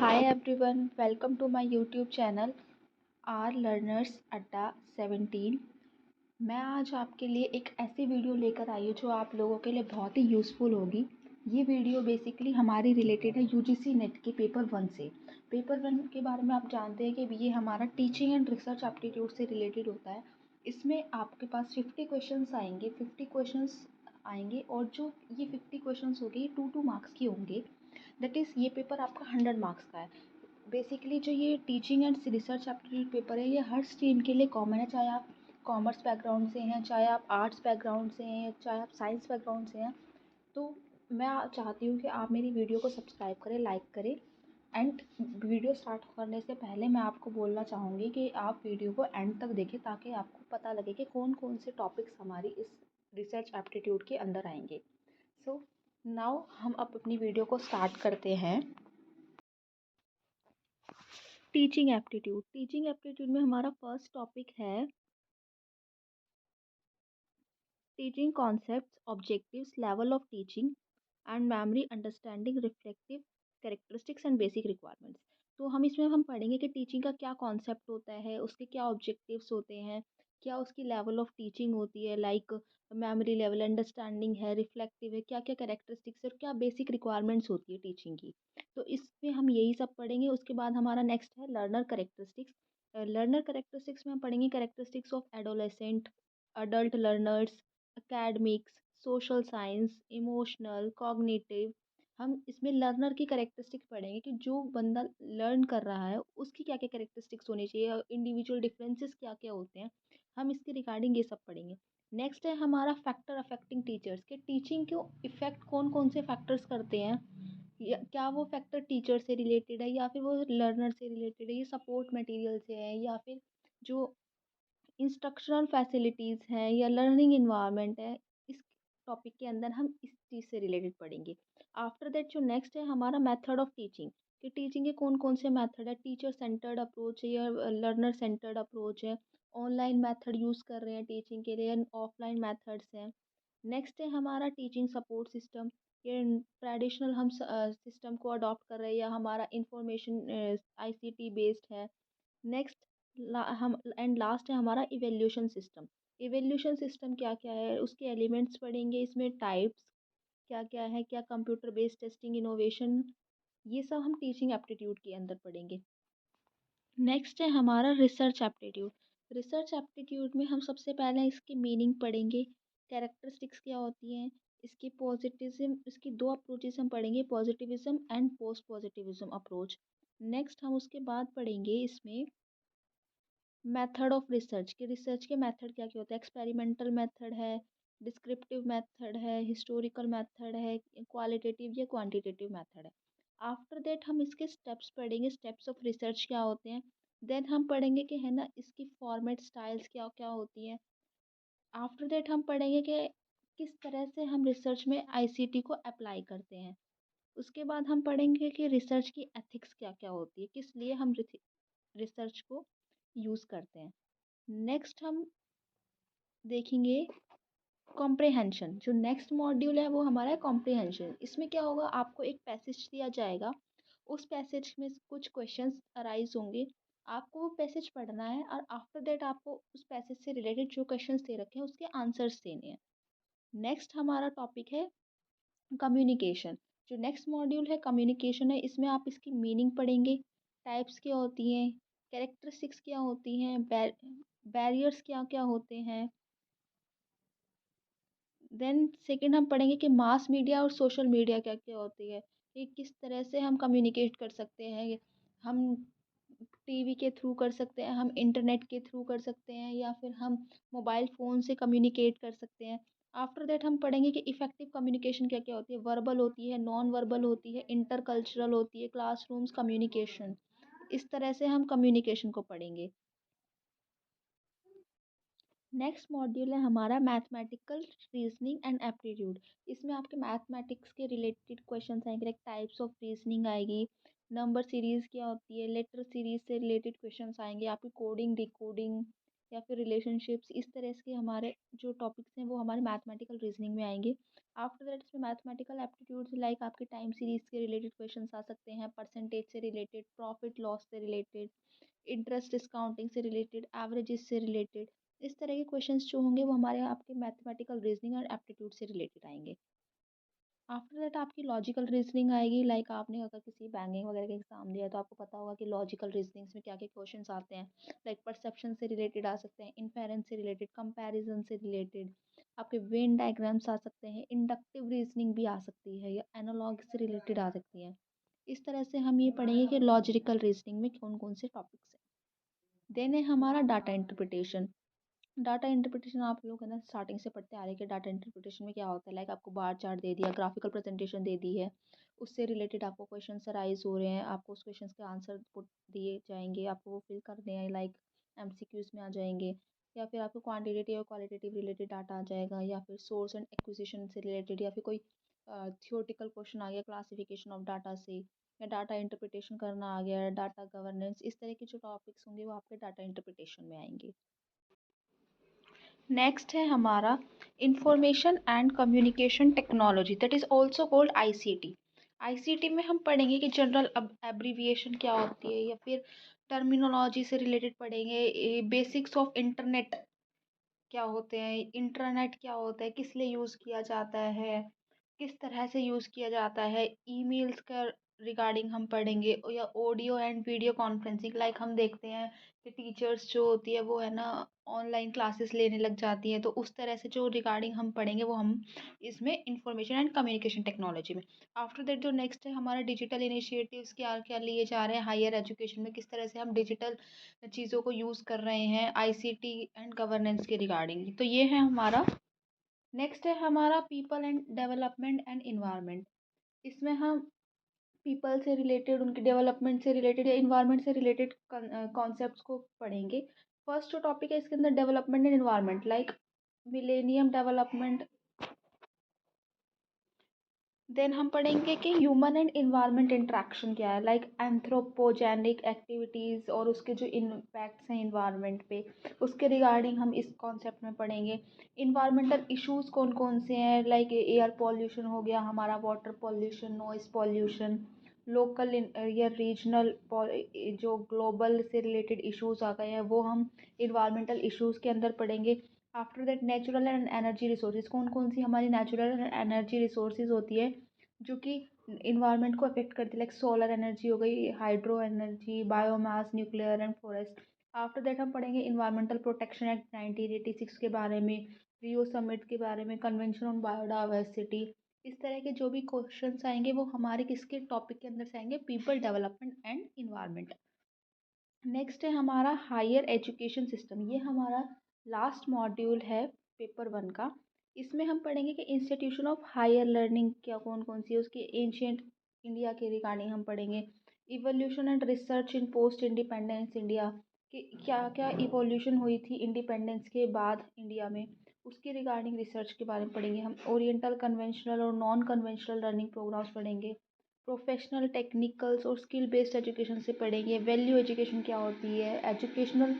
Hi everyone, welcome to my YouTube channel R learners Adda 17। मैं आज आपके लिए एक ऐसी वीडियो लेकर आई हूँ जो आप लोगों के लिए बहुत ही यूज़फुल होगी। ये वीडियो बेसिकली हमारी रिलेटेड है यूजीसी नेट के पेपर 1 से। पेपर 1 के बारे में आप जानते हैं कि ये हमारा टीचिंग एंड रिसर्च एप्टीट्यूड से रिलेटेड होता है। इसमें आपके पास 50 क्वेश्चंस आएंगे, 50 क्वेश्चंस आएंगे और जो ये 50 क्वेश्चंस होंगे ये 2 मार्क्स की होंगे। दैट इज़ ये पेपर आपका 100 मार्क्स का है। बेसिकली जो ये teaching and research aptitude paper है ये हर स्ट्रीम के लिए कॉमन है, चाहे आप कॉमर्स बैकग्राउंड से हैं, चाहे आप आर्ट्स बैकग्राउंड से हैं, चाहे आप साइंस बैकग्राउंड से हैं। तो मैं चाहती हूँ कि आप मेरी वीडियो को सब्सक्राइब करें, लाइक करें। एंड वीडियो स्टार्ट करने से पहले मैं आपको बोलना चाहूँगी कि आप वीडियो को एंड तक देखें ताकि आपको पता लगे कि कौन कौन से टॉपिक्स हमारी इस रिसर्च एप्टीट्यूड के अंदर आएंगे। सो नाउ हम अब अपनी वीडियो को स्टार्ट करते हैं। टीचिंग एप्टीट्यूड में हमारा फर्स्ट टॉपिक है teaching concepts, objectives, level of teaching and memory, understanding, reflective characteristics and basic requirements. तो हम पढ़ेंगे कि टीचिंग का क्या कॉन्सेप्ट होता है, उसके क्या ऑब्जेक्टिव्स होते हैं, क्या उसकी लेवल ऑफ टीचिंग होती है, लाइक मेमोरी लेवल, अंडरस्टैंडिंग है, रिफ्लेक्टिव है, क्या क्या कैरेक्टरिस्टिक्स और क्या बेसिक रिक्वायरमेंट्स होती है टीचिंग की। तो इसमें हम यही सब पढ़ेंगे। उसके बाद हमारा नेक्स्ट है लर्नर करेक्टरिस्टिक्स। लर्नर करेक्टरिस्टिक्स में हम पढ़ेंगे characteristics of adolescent, adult learners, academics, social science, emotional, cognitive. हम इसमें लर्नर की कैरेक्टरिस्टिक्स पढ़ेंगे कि जो बंदा लर्न कर रहा है उसकी क्या क्या कैरेक्टरिस्टिक्स होनी चाहिए, इंडिविजुअल डिफरेंसेस क्या क्या होते हैं। हम इसके रिगार्डिंग ये सब पढ़ेंगे। नेक्स्ट है हमारा फैक्टर अफेक्टिंग टीचर्स के टीचिंग को इफेक्ट कौन कौन से फैक्टर्स करते हैं, या क्या वो फैक्टर टीचर से रिलेटेड है या फिर वो लर्नर से रिलेटेड है, ये सपोर्ट मटेरियल से है या फिर जो इंस्ट्रक्शनल फैसिलिटीज़ हैं या लर्निंग इन्वायरमेंट है। इस टॉपिक के अंदर हम इस चीज़ से रिलेटेड पढ़ेंगे। आफ्टर दैट जो नेक्स्ट है हमारा मेथड ऑफ टीचिंग, कि टीचिंग के कौन कौन से मेथड है, टीचर सेंटर्ड अप्रोच है या लर्नर सेंटर्ड अप्रोच है, ऑनलाइन मेथड यूज़ कर रहे हैं टीचिंग के लिए या ऑफलाइन मेथड्स हैं। नेक्स्ट है हमारा टीचिंग सपोर्ट सिस्टम, ये ट्रेडिशनल हम सिस्टम को अडॉप्ट कर रहे हैं या हमारा इंफॉर्मेशन आईसीटी बेस्ड है। नेक्स्ट हम एंड लास्ट है हमारा इवेल्यूशन सिस्टम। इवेल्यूशन सिस्टम क्या क्या है, उसके एलिमेंट्स पढ़ेंगे, इसमें टाइप्स क्या क्या है, क्या कंप्यूटर बेस्ड टेस्टिंग, इनोवेशन, ये सब हम टीचिंग एप्टीट्यूड के अंदर पढ़ेंगे। नेक्स्ट है हमारा रिसर्च एप्टीट्यूड। रिसर्च एप्टीट्यूड में हम सबसे पहले इसकी मीनिंग पढ़ेंगे, कैरेक्टरिस्टिक्स क्या होती हैं, इसकी पॉजिटिविज्म, इसकी दो अप्रोचेस हम पढ़ेंगे, positivism and post positivism approach. Next हम उसके बाद पढ़ेंगे इसमें मेथड ऑफ रिसर्च के, रिसर्च के मेथड क्या क्या होते हैं, एक्सपेरिमेंटल मेथड है, डिस्क्रिप्टिव मेथड है, हिस्टोरिकल मेथड है, क्वालिटेटिव या क्वांटिटेटिव मेथड है। आफ्टर दैट हम इसके स्टेप्स पढ़ेंगे, स्टेप्स ऑफ रिसर्च क्या होते हैं। देन हम पढ़ेंगे कि है ना इसकी फॉर्मेट स्टाइल्स क्या क्या होती हैं। आफ्टर दैट हम पढ़ेंगे कि किस तरह से हम रिसर्च में आईसीटी को अप्लाई करते हैं। उसके बाद हम पढ़ेंगे कि रिसर्च की एथिक्स क्या क्या होती है, किस लिए हम रिसर्च को यूज़ करते हैं। नेक्स्ट हम देखेंगे कॉम्प्रिहेंशन। जो नेक्स्ट मॉड्यूल है वो हमारा है कॉम्प्रिहेंशन। इसमें क्या होगा, आपको एक पैसेज दिया जाएगा, उस पैसेज में कुछ क्वेश्चंस अराइज होंगे, आपको वो पैसेज पढ़ना है और आफ्टर दैट आपको उस पैसेज से रिलेटेड जो क्वेश्चंस दे रखे हैं उसके आंसर्स देने हैं। नेक्स्ट हमारा टॉपिक है कम्युनिकेशन। जो नेक्स्ट मॉड्यूल है कम्युनिकेशन है, इसमें आप इसकी मीनिंग पढ़ेंगे, टाइप्स क्या होती हैं, कैरेक्टरिस्टिक्स क्या होती हैं, बैरियर्स क्या क्या होते हैं। देन सेकंड हम पढ़ेंगे कि मास मीडिया और सोशल मीडिया क्या क्या होती है, कि किस तरह से हम कम्युनिकेट कर सकते हैं। हम टीवी के थ्रू कर सकते हैं, हम इंटरनेट के थ्रू कर सकते हैं या फिर हम मोबाइल फ़ोन से कम्युनिकेट कर सकते हैं। आफ्टर दैट हम पढ़ेंगे कि इफ़ेक्टिव कम्युनिकेशन क्या क्या होती है, वर्बल होती है, नॉन वर्बल होती है, इंटरकल्चरल होती है, क्लासरूम्स कम्युनिकेशन। इस तरह से हम कम्युनिकेशन को पढ़ेंगे। नेक्स्ट मॉड्यूल है हमारा मैथमेटिकल रीजनिंग एंड एप्टीट्यूड। इसमें आपके मैथमेटिक्स के रिलेटेड क्वेश्चन आएंगे, लाइक टाइप्स ऑफ रीजनिंग आएगी, नंबर सीरीज क्या होती है, लेटर सीरीज से रिलेटेड क्वेश्चंस आएंगे, आपकी कोडिंग डिकोडिंग या फिर रिलेशनशिप्स। इस तरह के हमारे जो टॉपिक्स हैं वो हमारे मैथमेटिकल रीजनिंग में आएंगे। आफ्टर दैट इसमें मैथमेटिकल एप्टीट्यूड्स लाइक आपके टाइम सीरीज के रिलेटेड क्वेश्चंस आ सकते हैं, परसेंटेज से रिलेटेड, प्रॉफिट लॉस से रिलेटेड, इंटरेस्ट डिस्काउंटिंग से रिलेटेड, एवरेजेस से रिलेटेड। इस तरह के क्वेश्चंस जो होंगे वो हमारे आपके मैथमेटिकल रीजनिंग और एप्टीट्यूड से रिलेटेड आएंगे। आफ्टर दैट आपकी लॉजिकल रीजनिंग आएगी, लाइक आपने अगर किसी बैंकिंग वगैरह का एग्जाम दिया है तो आपको पता होगा कि लॉजिकल रीजनिंग्स में क्या क्या क्वेश्चंस आते हैं। लाइक परसेप्शन से रिलेटेड आ सकते हैं, इन्फेरेंस से रिलेटेड, कंपैरिजन से रिलेटेड, आपके वेन डायग्राम्स आ सकते हैं, इंडक्टिव रीजनिंग भी आ सकती है या एनालॉग से रिलेटेड आ सकती है। इस तरह से हम ये पढ़ेंगे कि लॉजिकल रीजनिंग में कौन कौन से टॉपिक्स हैं। देन है हमारा डाटा इंटरप्रिटेशन। डाटा इंटरप्रिटेशन आप लोग है ना स्टार्टिंग से पढ़ते आ रहे हैं कि डाटा इंटरप्रिटेशन में क्या होता है। लाइक आपको बार चार्ट दे दिया, ग्राफिकल प्रेजेंटेशन दे दी है, उससे रिलेटेड आपको क्वेश्चन अराइज हो रहे हैं, आपको उस क्वेश्चन के आंसर पुट दिए जाएंगे, आपको वो फिल करने हैं, लाइक एमसीक्यूज में आ जाएंगे, या फिर आपको क्वांटिटेटिव और क्वालिटेटिव रिलेटेड डाटा आ जाएगा, या फिर सोर्स एंड एक्विजिशन से रिलेटेड, या फिर कोई थियोरटिकल क्वेश्चन आ गया क्लासिफिकेशन ऑफ डाटा से, या डाटा इंटरप्रिटेशन करना आ गया, डाटा गवर्नेंस। इस तरह के जो टॉपिक्स होंगे वो आपके डाटा इंटरप्रिटेशन में आएंगे। नेक्स्ट है हमारा information and communication technology, that is also called ICT. ICT में हम पढ़ेंगे कि जनरल अब एब्रीविएशन क्या होती है, या फिर टर्मिनोलॉजी से रिलेटेड पढ़ेंगे, बेसिक्स ऑफ इंटरनेट क्या होते हैं, इंटरनेट क्या होता है, किस लिए यूज़ किया जाता है, किस तरह से यूज़ किया जाता है, ईमेल्स का रिगार्डिंग हम पढ़ेंगे, या audio and video conferencing. Like हम देखते हैं कि टीचर्स जो होती है वो है ना ऑनलाइन क्लासेस लेने लग जाती हैं, तो उस तरह से जो रिगार्डिंग हम पढ़ेंगे वो हम इसमें इंफॉर्मेशन एंड कम्युनिकेशन टेक्नोलॉजी में। आफ्टर दैट जो नेक्स्ट है हमारा डिजिटल इनिशिएटिव्स क्या क्या लिए जा रहे हैं हायर एजुकेशन में, किस तरह से हम डिजिटल चीज़ों को यूज़ कर रहे हैं आईसीटी एंड गवर्नेंस के रिगार्डिंग। तो ये है हमारा। नेक्स्ट है हमारा people and development and environment. इसमें हम पीपल से रिलेटेड, उनके डेवलपमेंट से रिलेटेड या इन्वायरमेंट से रिलेटेड कॉन्सेप्ट्स को पढ़ेंगे। फर्स्ट जो टॉपिक है इसके अंदर development and environment, like millennium development. Then हम पढ़ेंगे कि ह्यूमन एंड इन्वायरमेंट इंट्रैक्शन क्या है, लाइक एंथ्रोपोजेनिक एक्टिविटीज़ और उसके जो इम्पैक्ट्स हैं इन्वायरमेंट पे, उसके रिगार्डिंग हम इस कॉन्सेप्ट में पढ़ेंगे। इन्वायरमेंटल इश्यूज कौन कौन से हैं, लाइक एयर पॉल्यूशन हो गया हमारा, water pollution, noise pollution, local या रीजनल, जो ग्लोबल से रिलेटेड इश्यूज आ गए हैं वो हम इन्वायरमेंटल इश्यूज के अंदर पढ़ेंगे। After that natural and energy resources, कौन कौन सी हमारी नेचुरल एंड एनर्जी रिसोर्सेज होती है जो कि इन्वायरमेंट को अफेक्ट करती है, लाइक सोलर एनर्जी हो गई, hydro energy, biomass, nuclear and forest. After that हम पढ़ेंगे इन्वायरमेंटल प्रोटेक्शन एक्ट 1986 के बारे में, रियो समिट के बारे में, कन्वेंशन ऑन बायोडाइवर्सिटी। इस तरह के जो भी क्वेश्चंस आएंगे वो हमारे किसके टॉपिक के अंदर से आएंगे, people development and environment. Next है हमारा हायर एजुकेशन सिस्टम, ये हमारा लास्ट मॉड्यूल है पेपर वन का। इसमें हम पढ़ेंगे कि इंस्टीट्यूशन ऑफ हायर लर्निंग क्या कौन कौन सी है, उसके एंशियंट इंडिया के रिगार्डिंग हम पढ़ेंगे। Evolution and research in post independence India, कि क्या क्या इवोल्यूशन हुई थी इंडिपेंडेंस के बाद इंडिया में, उसके रिगार्डिंग रिसर्च के बारे में पढ़ेंगे हम। ओरिएंटल कन्वेंशनल और नॉन कन्वेंशनल लर्निंग प्रोग्राम्स पढ़ेंगे। प्रोफेशनल टेक्निकल्स और स्किल बेस्ड एजुकेशन से पढ़ेंगे। वैल्यू एजुकेशन क्या होती है, एजुकेशनल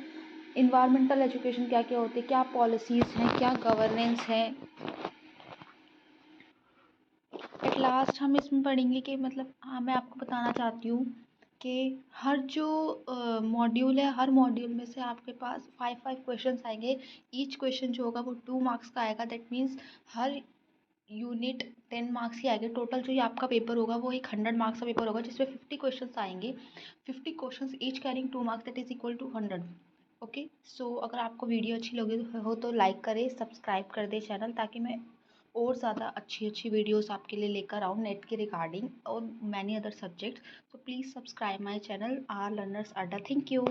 इन्वायरमेंटल एजुकेशन क्या क्या होती है, क्या पॉलिसीज़ हैं, क्या गवर्नेंस है। एट लास्ट हम इसमें पढ़ेंगे कि मतलब हाँ मैं आपको बताना चाहती हूँ कि हर जो मॉड्यूल है, हर मॉड्यूल में से आपके पास 5 क्वेश्चंस आएंगे। ईच क्वेश्चन जो होगा वो 2 मार्क्स का आएगा, that means her unit 10 marks की आएगी। टोटल जो ये आपका पेपर होगा वो एक 100 मार्क्स का पेपर होगा जिसमें 50 क्वेश्चंस आएंगे। 50 questions each carrying 2 marks, that is equal to 100। Okay, so अगर आपको वीडियो अच्छी लगी हो तो लाइक करें, सब्सक्राइब कर दें चैनल, ताकि मैं और ज़्यादा अच्छी अच्छी वीडियोस आपके लिए लेकर आऊँ नेट के रिगार्डिंग और मैनी अदर सब्जेक्ट्स। तो please subscribe my channel R learners Adda. Thank you.